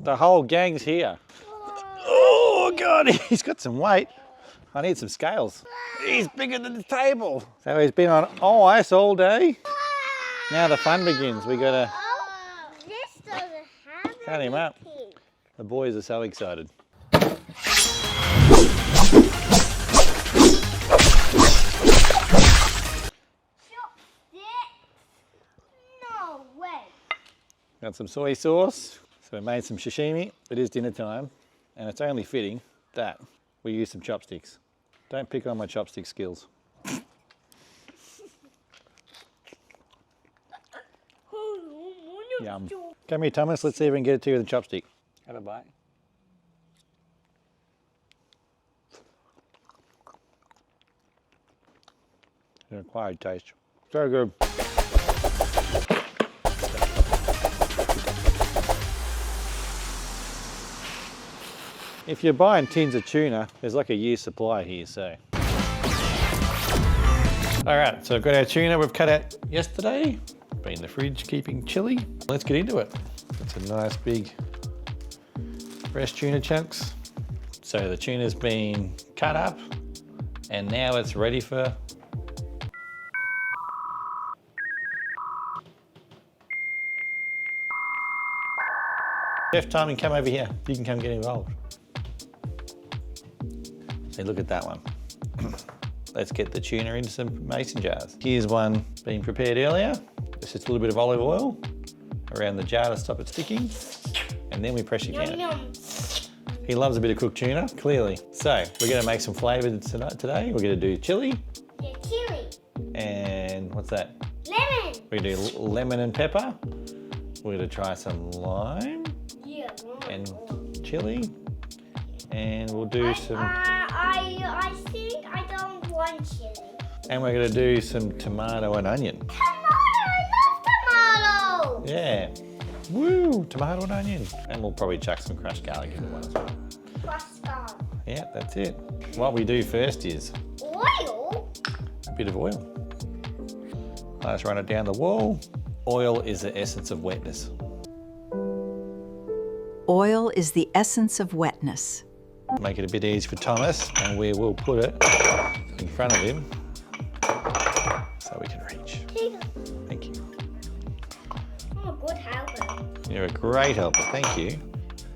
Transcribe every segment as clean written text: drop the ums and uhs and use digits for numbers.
The whole gang's here. Oh God, he's got some weight. I need some scales. He's bigger than the table. So he's been on ice all day. Now the fun begins. We gotta cut him up. The boys are so excited. No way. Got some soy sauce. So we made some sashimi. It is dinner time, and it's only fitting that we use some chopsticks. Don't pick on my chopstick skills. Yum. Come here, Thomas. Let's see if we can get it to you with a chopstick. Have a bite. An acquired taste. So good. If you're buying tins of tuna, there's like a year's supply here, so. All right, so I've got our tuna we've cut out yesterday. Been in the fridge, keeping chilly. Let's get into it. It's a nice big fresh tuna chunks. So the tuna's been cut up and now it's ready for Chef Timing, come over here. You can come get involved. See, look at that one. Let's get the tuna into some mason jars. Here's one being prepared earlier. It's just a little bit of olive oil around the jar to stop it sticking. And then we pressure can it. He loves a bit of cooked tuna, clearly. So we're gonna make some flavour today. We're gonna do chili. Yeah, chili. And what's that? Lemon. We're gonna do lemon and pepper. We're gonna try some lime. Yeah. And chili. And we'll do some... I think I don't want chili. And we're gonna do some tomato and onion. Tomato! I love tomato! Yeah. Woo! Tomato and onion. And we'll probably chuck some crushed garlic in the one as well. Crushed garlic. Yeah, that's it. What we do first is... Oil? A bit of oil. Let's run it down the wall. Oil is the essence of wetness. Oil is the essence of wetness. Make it a bit easy for Thomas, and we will put it in front of him so we can reach. Thank you. I'm a good helper. You're a great helper, thank you.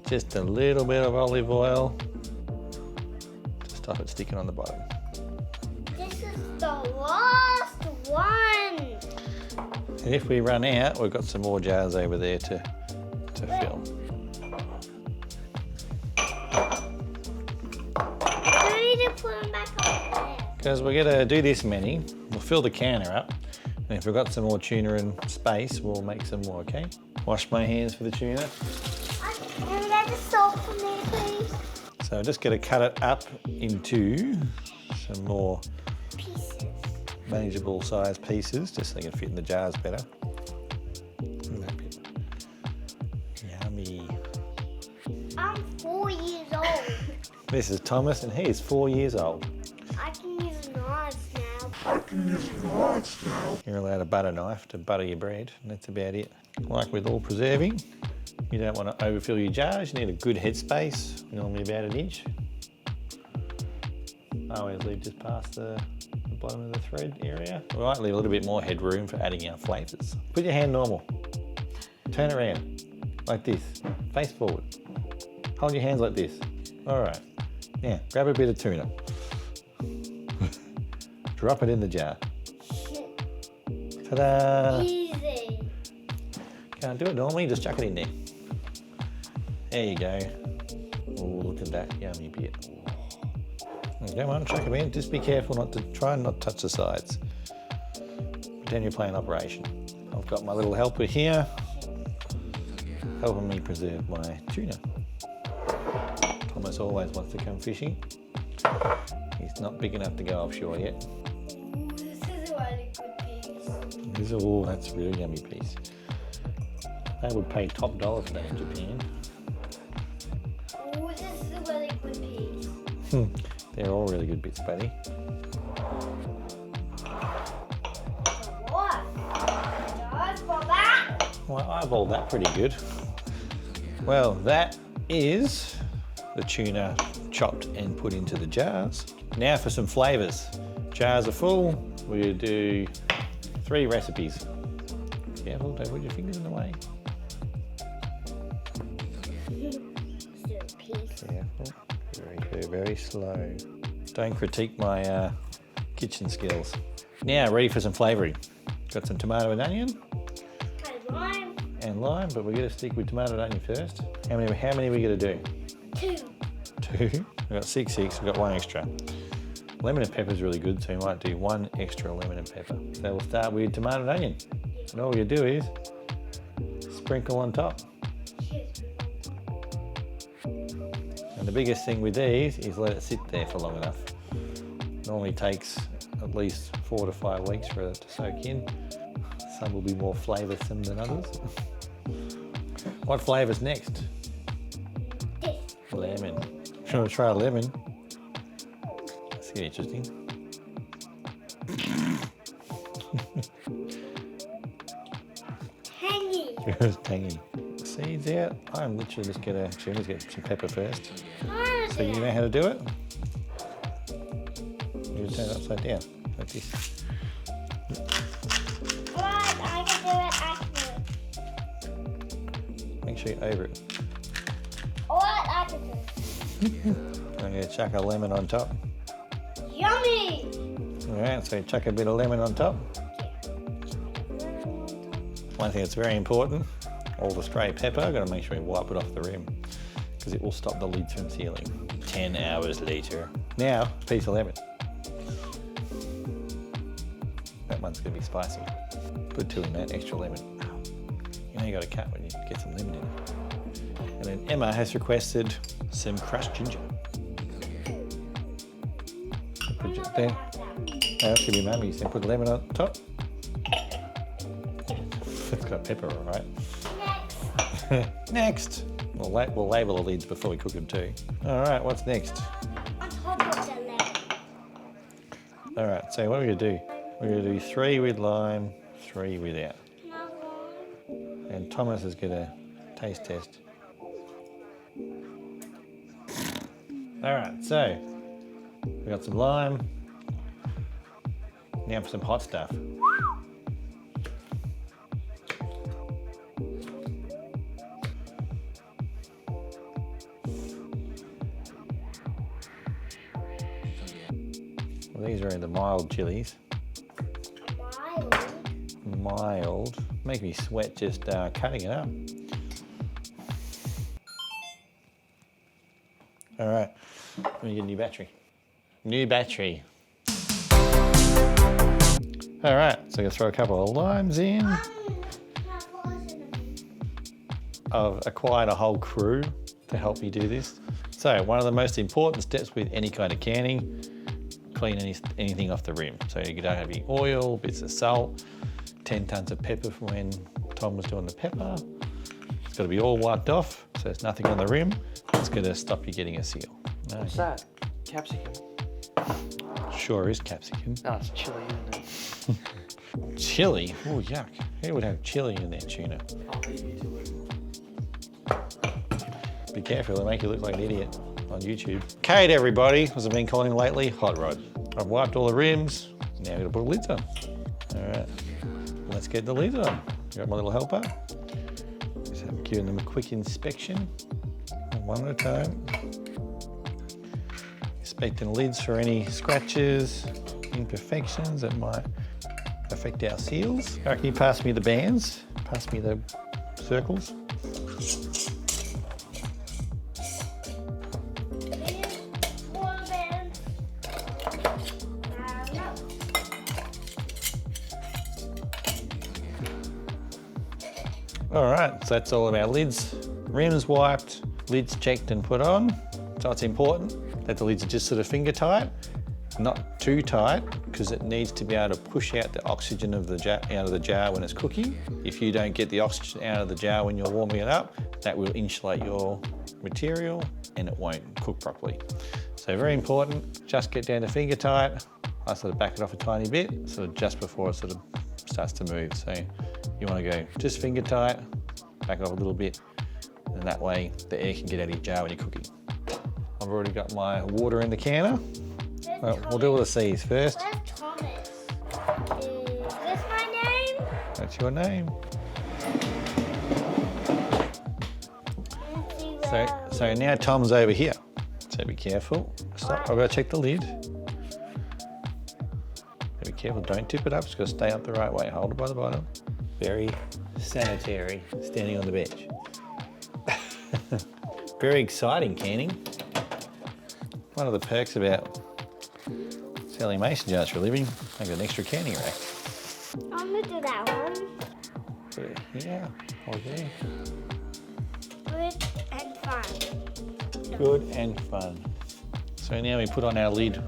Just a little bit of olive oil to stop it sticking on the bottom. This is the last one. And if we run out, we've got some more jars over there to fill. Put them back on there. Because we're going to do this many, we'll fill the canner up, and if we've got some more tuna in space, we'll make some more, okay? Wash my hands for the tuna. Can you get the salt for me, please? So I'm just going to cut it up into some more Pieces. manageable size pieces, just so they can fit in the jars better. Yummy. I'm 4 years old. This is Thomas, and he is 4 years old. I can use knives now. You're allowed a butter knife to butter your bread, and that's about it. Like with all preserving, you don't want to overfill your jars. You need a good headspace, normally about an inch. I always leave just past the bottom of the thread area. We might leave a little bit more headroom for adding our flavours. Put your hand normal. Turn around, like this, face forward. Hold your hands like this. All right. Now, grab a bit of tuna. Drop it in the jar. Ta-da! Easy. Can't do it normally, just chuck it in there. There you go. Oh, look at that yummy bit. Come on, chuck it in. Just be careful not to try and not touch the sides. Pretend you're playing operation. I've got my little helper here, helping me preserve my tuna. Thomas always wants to come fishing. He's not big enough to go offshore yet. This is a really good piece. Oh, that's a really yummy piece. They would pay top dollar for that in Japan. Oh, this is a really good piece. They're all really good bits, buddy. What? Just for that? Well, I eyeballed that pretty good. Well, that is the tuna chopped and put into the jars. Now for some flavours. Jars are full. We're going to do 3 recipes. Careful, don't put your fingers in the way. Careful, very good, very slow. Don't critique my kitchen skills. Now, ready for some flavouring. Got some tomato and onion. Lime. And lime, but we're going to stick with tomato and onion first. How many are we going to do? 2. 2. We've got 6, we've got 1 extra. Lemon and pepper is really good, so we might do 1 extra lemon and pepper. So we'll start with tomato and onion. And all you do is sprinkle on top. And the biggest thing with these is let it sit there for long enough. Normally takes at least 4 to 5 weeks for it to soak in. Some will be more flavoursome than others. What flavour's next? Lemon. You want to try a lemon? That's getting interesting. Tangy. It's tangy. Seeds out. I'm literally just going to get some pepper first. So you know how to do it? You turn it upside down, like this. Alright, I can do it. I can do it. Make sure you're over it. Alright, I can do it. I'm going to chuck a lemon on top. Yummy! Alright, so chuck a bit of lemon on top. One thing that's very important, all the stray pepper, I've got to make sure you wipe it off the rim because it will stop the lids from sealing. 10 hours later. Now, a piece of lemon. That one's going to be spicy. Put 2 in that, extra lemon. You know you got to cut when you get some lemon in it. And then Emma has requested some crushed ginger. Put it there. That's going to be mummy's. Then put lemon on top. It's got pepper, all right. Next. We'll label the lids before we cook them too. All right, what's next? On top of the lemon. All right, so what are we going to do? We're going to do 3 with lime, 3 without. And Thomas is going to taste test. All right, so we've got some lime. Now for some hot stuff. Well, these are the mild chilies. Mild. Make me sweat just cutting it up. All right, let me get a new battery. New battery. All right, so I'm gonna throw a couple of limes in. I've acquired a whole crew to help me do this. So one of the most important steps with any kind of canning, clean anything off the rim. So you don't have any oil, bits of salt, 10 tons of pepper from when Tom was doing the pepper. It's got to be all wiped off, so there's nothing on the rim. It's going to stop you getting a seal. What's that? Capsicum? Sure is capsicum. No, it's chili, isn't it? Chili? Oh, yuck. Who would have chili in their tuna? I'll leave you to it. Be careful, they'll make you look like an idiot on YouTube. Kate, everybody, as I've been calling him lately, hot rod. I've wiped all the rims. Now I'm going to put lids on. All right, let's get the lids on. Got my little helper. Just have giving them a quick inspection, one at a time. Inspecting the lids for any scratches, imperfections that might affect our seals. All right, can you pass me the bands? Pass me the circles. All right, so that's all of our lids. Rims wiped, lids checked and put on. So it's important that the lids are just sort of finger tight, not too tight, because it needs to be able to push out the oxygen of the out of the jar when it's cooking. If you don't get the oxygen out of the jar when you're warming it up, that will insulate your material and it won't cook properly. So very important, just get down to finger tight. I sort of back it off a tiny bit, sort of just before it sort of starts to move. So you want to go just finger tight, back it off a little bit, and that way the air can get out of your jar when you're cooking. I've already got my water in the canner. Well, we'll do all the C's first. Where's Thomas? Is this my name? That's your name. Let's see where So now Tom's over here. So be careful. Stop, I've got to check the lid. Be careful, don't tip it up, it's got to stay up the right way. Hold it by the bottom. Very sanitary, standing on the bench. Very exciting canning. One of the perks about selling mason jars for a living, I got an extra canning rack. I'm gonna do that one. Put it here, or there. Good and fun. Good and fun. So now we put on our lid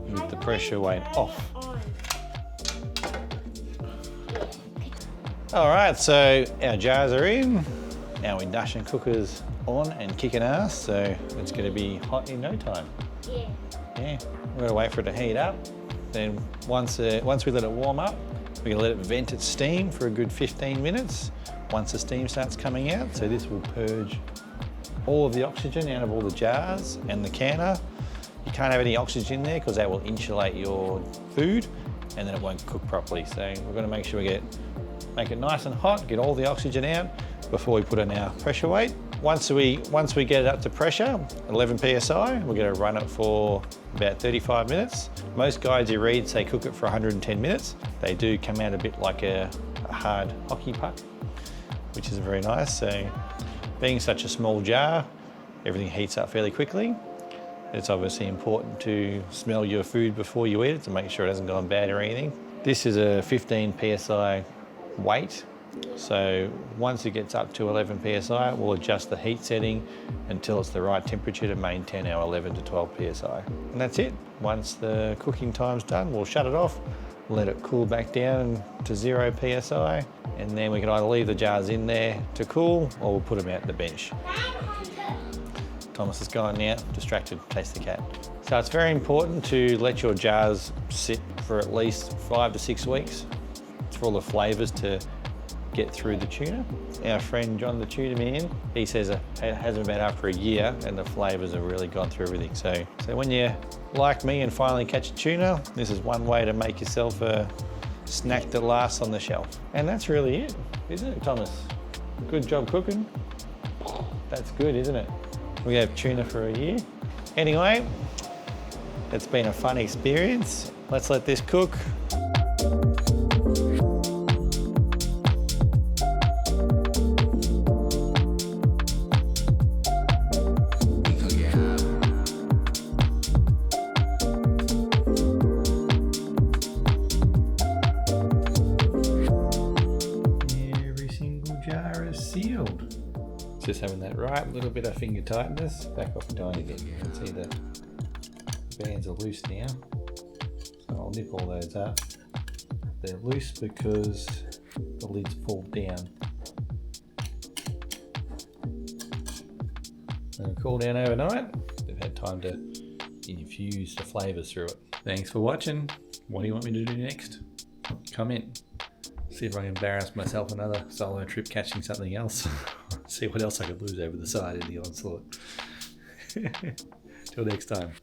with the pressure weight off. All right, so our jars are in. Our induction cooker's on and kicking ass, so it's gonna be hot in no time. Yeah. Yeah, we're gonna wait for it to heat up. Then once we let it warm up, we're gonna let it vent its steam for a good 15 minutes. Once the steam starts coming out, so this will purge all of the oxygen out of all the jars and the canner. You can't have any oxygen there because that will insulate your food and then it won't cook properly. So we're gonna make sure we make it nice and hot, get all the oxygen out before we put in our pressure weight. Once we get it up to pressure, 11 psi, we're gonna run it for about 35 minutes. Most guides you read say cook it for 110 minutes. They do come out a bit like a hard hockey puck, which is very nice. So being such a small jar, everything heats up fairly quickly. It's obviously important to smell your food before you eat it to make sure it hasn't gone bad or anything. This is a 15 psi weight. So once it gets up to 11 psi, we'll adjust the heat setting until it's the right temperature to maintain our 11 to 12 psi. And that's it. Once the cooking time's done, we'll shut it off, let it cool back down to 0 psi, and then we can either leave the jars in there to cool or we'll put them out the bench. Thomas is gone now, distracted, chase the cat. So it's very important to let your jars sit for at least 5 to 6 weeks. It's for all the flavours to get through the tuna. Our friend John the tuna man, he says it hasn't been out for a year and the flavours have really gone through everything. So when you're like me and finally catch a tuna, this is one way to make yourself a snack that lasts on the shelf. And that's really it, isn't it, Thomas? Good job cooking. That's good, isn't it? We have tuna for a year. Anyway, it's been a fun experience. Let's let this cook. Every single jar is sealed. Just having that right little bit of finger tightness. Back off a tiny bit. You can see the bands are loose now. So I'll nip all those up. They're loose because the lid's pulled down. They'll cool down overnight. They've had time to infuse the flavours through it. Thanks for watching. What do you want me to do next? Comment. See if I can embarrass myself another solo trip catching something else. See what else I could lose over the side in the onslaught. Till next time.